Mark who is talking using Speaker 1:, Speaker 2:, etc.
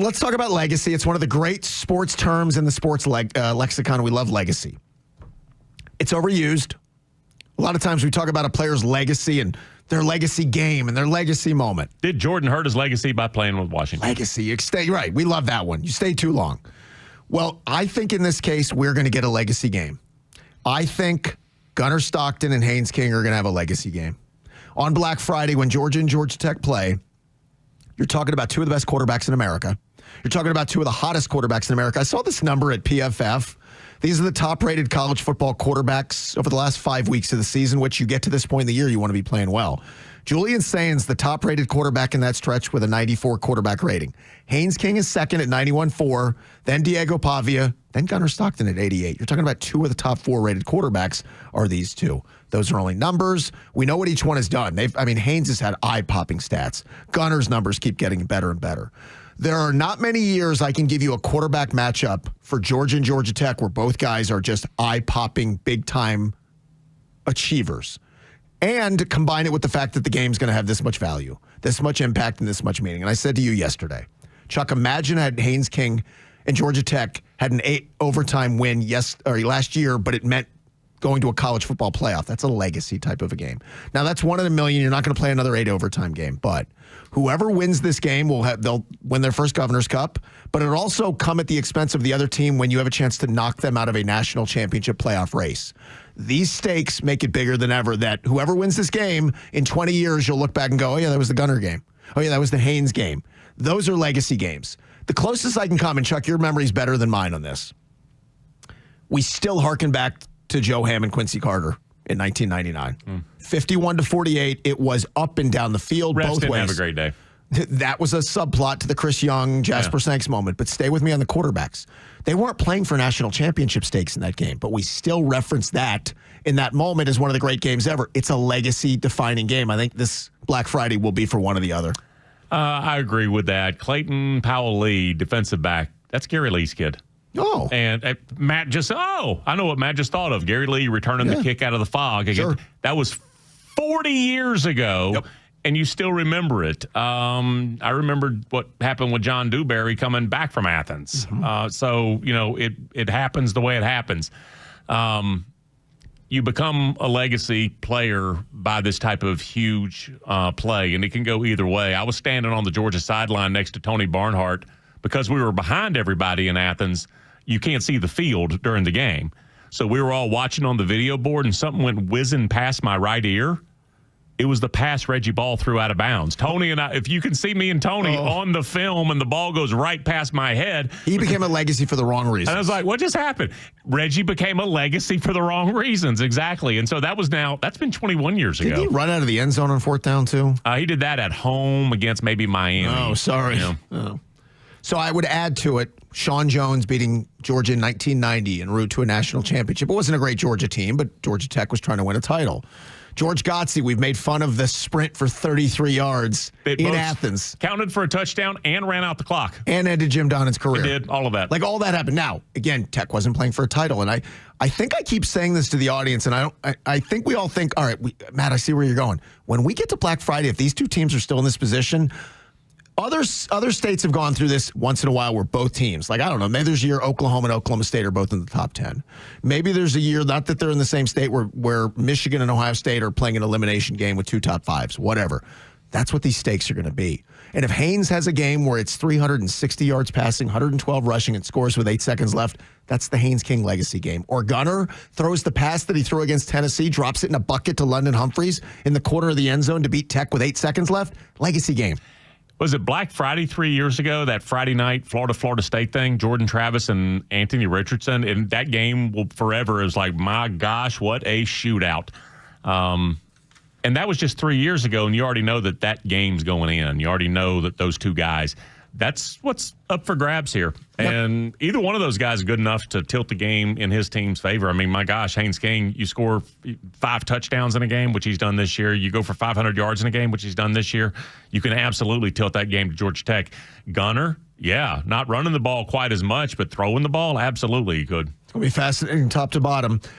Speaker 1: let's talk about legacy. It's one of the great sports terms in the sports lexicon. We love legacy. It's overused. A lot of times we talk about a player's legacy and their legacy game and their legacy moment.
Speaker 2: Did Jordan hurt his legacy by playing with Washington?
Speaker 1: Legacy. You stay right. We love that one. You stay too long. Well, I think in this case, we're going to get a legacy game. I think Gunnar Stockton and Haynes King are going to have a legacy game. On Black Friday, when Georgia and Georgia Tech play, you're talking about two of the best quarterbacks in America. You're talking about two of the hottest quarterbacks in America. I saw this number at PFF. These are the top-rated college football quarterbacks over the last 5 weeks of the season, which you get to this point in the year, you want to be playing well. Julian Sainz, the top-rated quarterback in that stretch with a 94 quarterback rating. Haynes King is second at 91.4, then Diego Pavia, then Gunnar Stockton at 88. You're talking about two of the top 4 rated quarterbacks are these two. Those are only numbers. We know what each one has done. Haynes has had eye-popping stats. Gunnar's numbers keep getting better and better. There are not many years I can give you a quarterback matchup for Georgia and Georgia Tech where both guys are just eye-popping, big-time achievers. And combine it with the fact that the game's going to have this much value, this much impact, and this much meaning. And I said to you yesterday, Chuck, imagine had Haynes King and Georgia Tech had an 8 overtime win last year, but it meant going to a college football playoff. That's a legacy type of a game. Now, that's 1 in a million. You're not going to play another 8 overtime game, but whoever wins this game they'll win their first Governor's Cup, but it'll also come at the expense of the other team when you have a chance to knock them out of a national championship playoff race. These stakes make it bigger than ever that whoever wins this game in 20 years, you'll look back and go, oh, yeah, that was the Gunnar game. Oh, yeah, that was the Haynes game. Those are legacy games. The closest I can come, and Chuck, your memory's better than mine on this. We still harken back to Joe Hamm and Quincy Carter in 1999. 51-48. It was up and down the field
Speaker 2: Refs
Speaker 1: both
Speaker 2: didn't
Speaker 1: ways.
Speaker 2: have a great day.
Speaker 1: That was a subplot to the Chris Young, Jasper Sanks moment. But stay with me on the quarterbacks. They weren't playing for national championship stakes in that game, but we still reference that in that moment as one of the great games ever. It's a legacy-defining game. I think this Black Friday will be for one or the other.
Speaker 2: I agree with that. Clayton Powell-Lee, defensive back. That's Gary Lee's kid.
Speaker 1: Oh.
Speaker 2: And Matt I know what Matt just thought of. Gary Lee returning the kick out of the fog.
Speaker 1: Sure.
Speaker 2: That was 40 years ago. Yep. And you still remember it. I remembered what happened with John Dewberry coming back from Athens. Mm-hmm. So, it happens the way it happens. You become a legacy player by this type of huge play, and it can go either way. I was standing on the Georgia sideline next to Tony Barnhart because we were behind everybody in Athens. You can't see the field during the game. So we were all watching on the video board, and something went whizzing past my right ear. It was the pass Reggie Ball threw out of bounds. Tony and I, if you can see me and Tony on the film and the ball goes right past my head.
Speaker 1: He became a legacy for the wrong reasons.
Speaker 2: And I was like, what just happened? Reggie became a legacy for the wrong reasons. Exactly. And so that's been 21 years ago.
Speaker 1: Did he run out of the end zone on 4th down too?
Speaker 2: He did that at home against maybe Miami.
Speaker 1: Oh, sorry. Oh. So I would add to it, Sean Jones beating Georgia in 1990 en route to a national championship. It wasn't a great Georgia team, but Georgia Tech was trying to win a title. George Gotze, we've made fun of the sprint for 33 yards in Athens.
Speaker 2: Counted for a touchdown and ran out the clock.
Speaker 1: And ended Jim Donnan's career.
Speaker 2: It did, all of that.
Speaker 1: Like, all that happened. Now, again, Tech wasn't playing for a title. And I think I keep saying this to the audience, and I think we all think, all right, Matt, I see where you're going. When we get to Black Friday, if these two teams are still in this position, other states have gone through this once in a while where both teams, like, I don't know, maybe there's a year Oklahoma and Oklahoma State are both in the top 10. Maybe there's a year, not that they're in the same state, where Michigan and Ohio State are playing an elimination game with 2 top 5s, whatever. That's what these stakes are going to be. And if Haynes has a game where it's 360 yards passing, 112 rushing, and scores with 8 seconds left, that's the Haynes King legacy game. Or Gunnar throws the pass that he threw against Tennessee, drops it in a bucket to London Humphreys in the corner of the end zone to beat Tech with 8 seconds left, legacy game.
Speaker 2: Was it Black Friday 3 years ago, that Friday night Florida State thing, Jordan Travis and Anthony Richardson? And that game will forever is like, my gosh, what a shootout. And that was just 3 years ago, and you already know that game's going in. You already know that those two guys, that's what's up for grabs here. Yep. And either one of those guys is good enough to tilt the game in his team's favor. I mean, my gosh, Haynes King, you score 5 touchdowns in a game, which he's done this year. You go for 500 yards in a game, which he's done this year. You can absolutely tilt that game to Georgia Tech. Gunnar, yeah, not running the ball quite as much, but throwing the ball, absolutely you could.
Speaker 1: It'll be fascinating top to bottom.